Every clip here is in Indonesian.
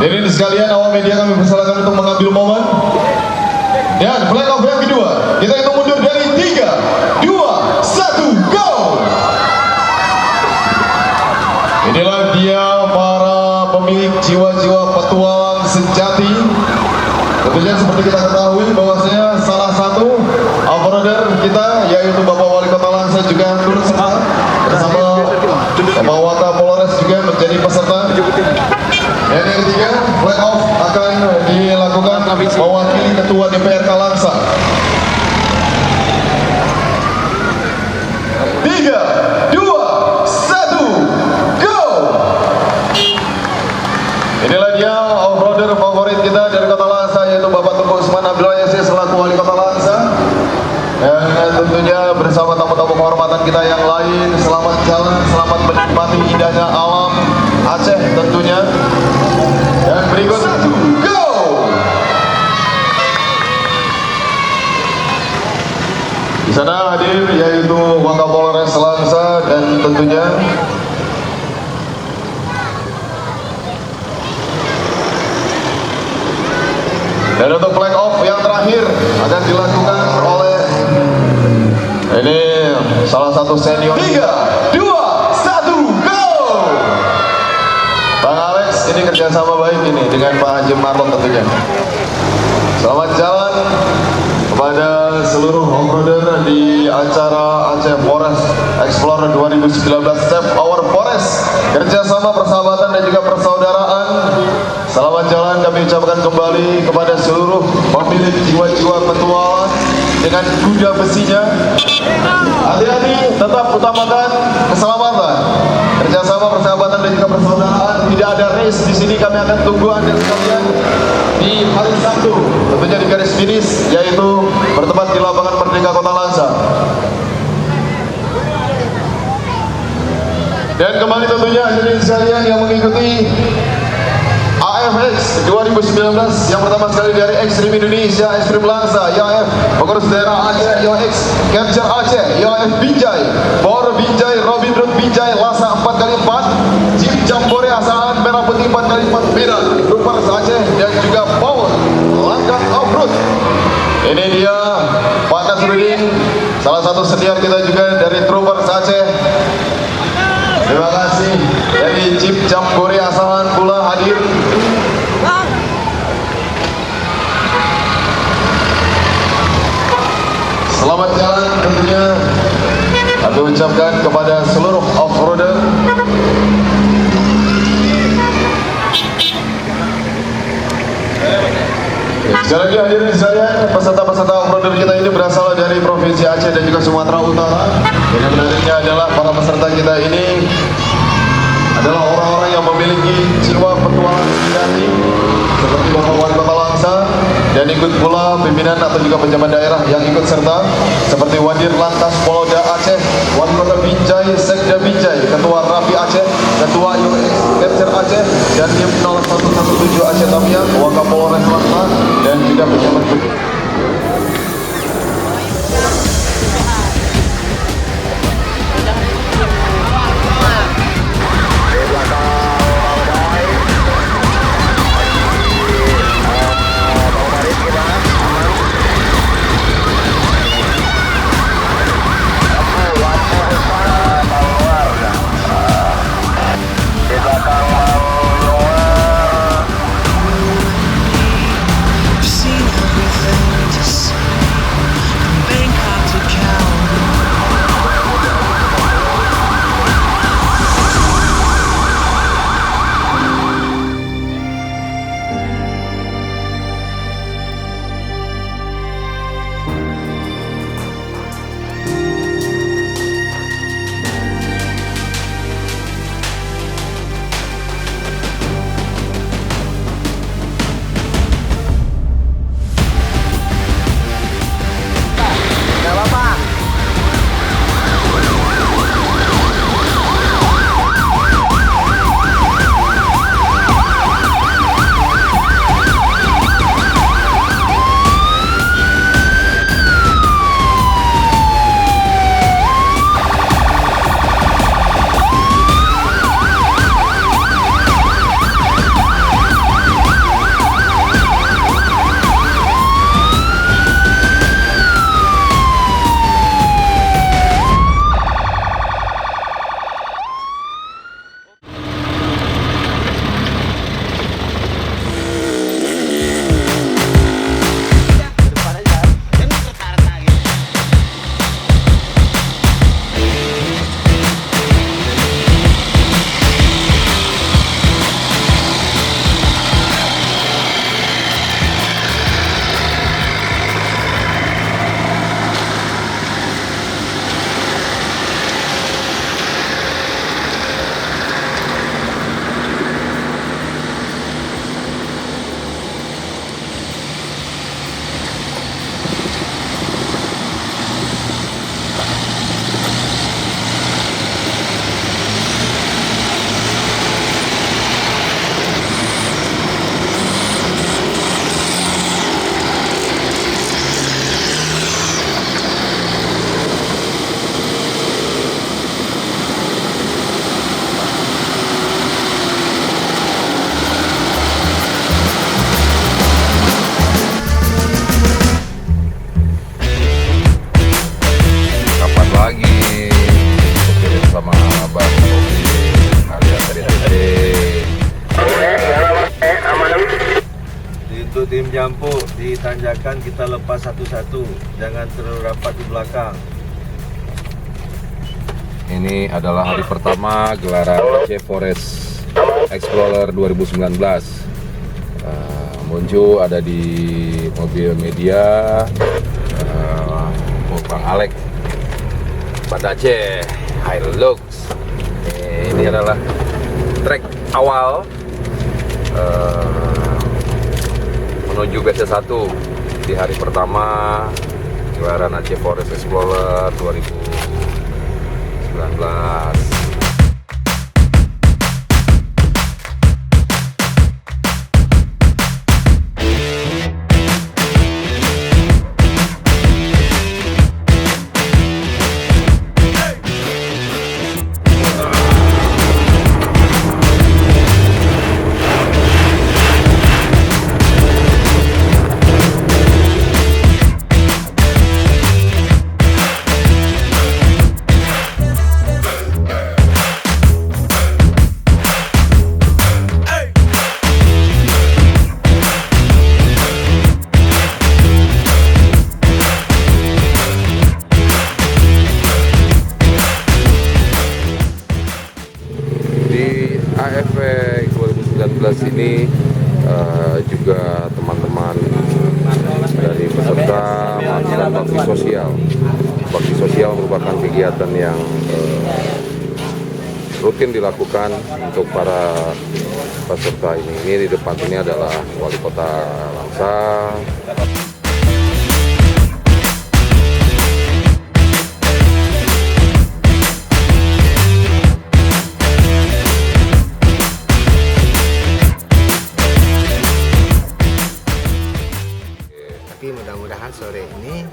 Hadirin sekalian, awak media kami persilakan untuk mengambil momen. Dan flag off yang kedua, kita hitung mundur dari 3, 2, 1, go! Inilah dia para pemilik jiwa-jiwa petualang sejati. Tentunya seperti kita ketahui bahwasanya salah satu offroader kita yaitu Bapak Wali Kota Langsa juga turut serta bersama Bapak Waka Polres juga menjadi peserta. Dan yang ketiga, flag off akan dilakukan mewakili Ketua DPRK Langsa. 3, 2, 1, go! Inilah dia offroader favorit kita dari Kota Langsa, yaitu Bapak Tengku Usman Abdullah Yasir selaku Wali Kota Langsa. Dan tentunya bersama tamu-tamu kehormatan kita yang lain, selamat jalan, selamat menikmati indahnya alam Aceh tentunya. Dan berikut, go! Di sana hadir yaitu Wakapolres Langsa dan tentunya dan untuk flag off yang terakhir akan dilakukan oleh ini salah satu senior. 3, 2, 1, go! Bang Alex, ini kerjasama baik ini dengan Pak Haji Marlon tentunya. Selamat jalan kepada seluruh offroader di acara Aceh Forest Explorer 2019 Save Our Forest, kerjasama persahabatan dan juga persaudaraan. Selamat jalan kami ucapkan kembali kepada seluruh pemilik jiwa-jiwa petualang dengan kuda besinya. Hati-hati, tetap utamakan keselamatan, kerjasama persahabatan dan juga persaudaraan. Tidak ada race di sini, kami akan tunggu Anda sekalian di hari Sabtu, tentunya di garis finish, yaitu bertempat di lapangan Merdeka Kota Langsa. Dan kembali tentunya hadirin sekalian yang mengikuti AFX 2019 yang pertama sekali dari Extreme Indonesia, Extreme Langsa, YAF Pengurus Daerah Aceh, YOX Capture Aceh, YAF Binjai, Bor Binjai, Robin Hood Binjai, Lasa 4x4, Jeep Jambore Asahan Merah Putih 4x4 Medan, Troopers Aceh dan juga Power Langkah Offroad. Ini dia Pak Nasruddin, salah satu senior kita juga dari Troopers Aceh. Terima kasih dari Jeep Jambore Asahan pula hadir. Selamat jalan tentunya kami ucapkan kepada seluruh offroader. Sekali lagi hadirin sekalian, peserta-peserta offroader kita ini berasal dari Provinsi Aceh dan juga Sumatera Utara. Yang menariknya adalah para peserta kita ini adalah orang-orang yang memiliki jiwa petualang sejati seperti Bapak Wali Kota Langsa, dan ikut pula pimpinan atau juga pejabat daerah yang ikut serta seperti Wadir Lantas Polda Aceh, Wali Kota Binjai, Sekda Binjai, Ketua Rapi Aceh, Ketua UX Capture Aceh, dan Tim 0117 Aceh Tamiang, Wakapolres Langsa, dan juga pejabat. Seen everything. tanjakan kita lepas satu-satu, jangan terlalu rapat di belakang. Ini adalah hari pertama gelaran Aceh Forest Explorer 2019. Monjo ada di mobil media, Bang Alex, Banda Aceh, Hilux. Ini adalah trek awal menuju BC1 di hari pertama gelaran Aceh Forest Explorer 2019. AFF 2019 ini juga teman-teman dari peserta melakukan bakti sosial. Bakti sosial merupakan kegiatan yang rutin dilakukan untuk para peserta ini. Ini di depan ini adalah Wali Kota Langsa. Tapi mudah-mudahan sore ini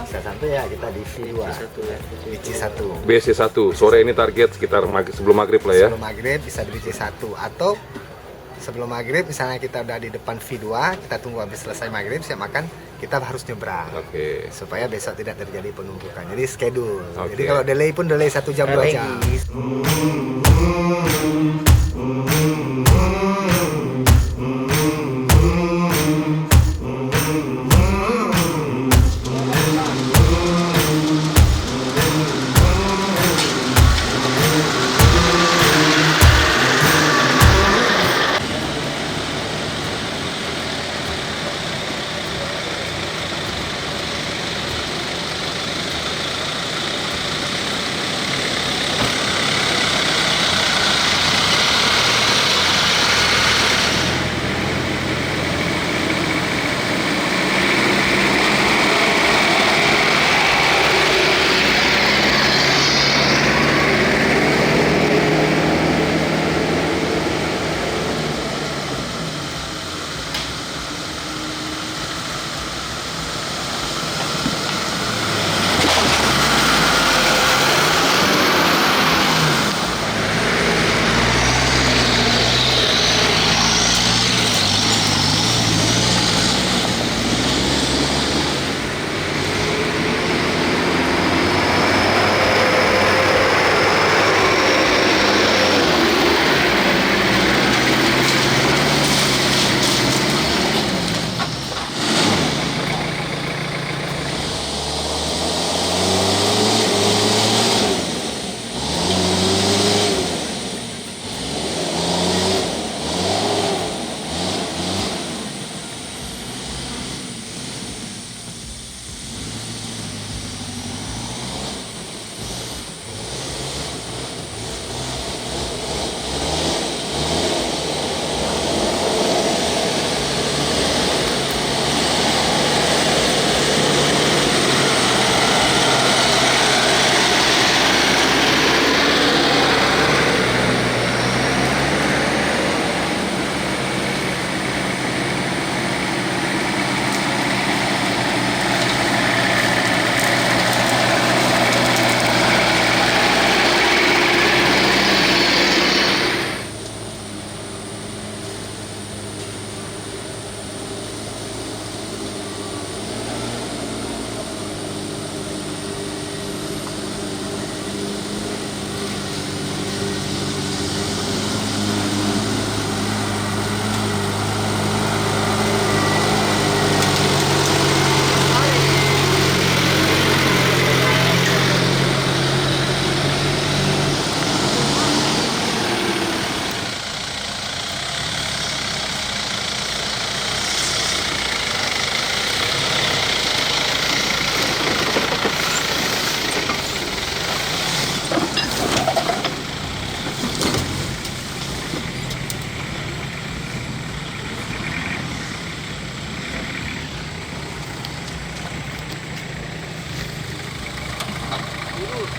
bisa sampai ya kita di BC1. BC1 sore ini target sekitar sebelum maghrib lah ya. Sebelum maghrib bisa di BC1 atau sebelum maghrib misalnya kita udah di depan V2, kita tunggu habis selesai maghrib siap makan, kita harus nyebrang. Supaya besok tidak terjadi penumpukan. Jadi schedule. Jadi kalau delay pun delay 1 jam 2 jam. Untuk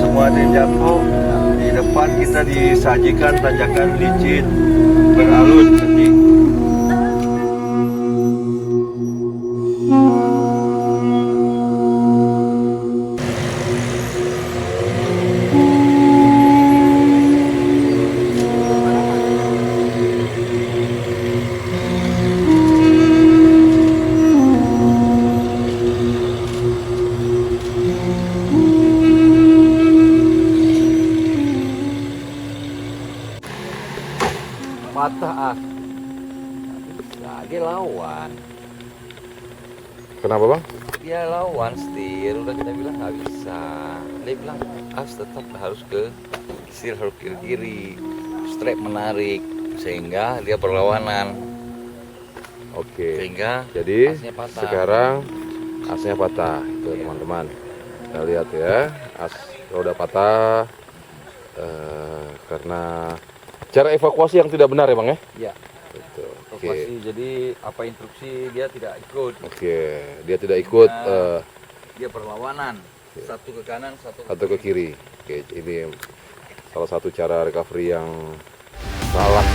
semua di Japok, di depan kita disajikan tanjakan licin beralun ketik. Patah nah, dia lawan. Kenapa bang? Dia lawan setir, udah kita bilang nggak bisa. Dia bilang tetap harus ke setir, harus kiri, strap menarik, sehingga dia berlawanan. Oke. Sehingga jadi asnya patah. Sekarang asnya patah, itu teman-teman. Kita lihat ya, as roda patah karena cara evakuasi yang tidak benar ya bang ya? Iya. Evakuasi, jadi apa instruksi dia tidak ikut. Oke, dia tidak ikut. Dia perlawanan, satu ke kanan, satu ke kiri. Oke, ini salah satu cara recovery yang salah.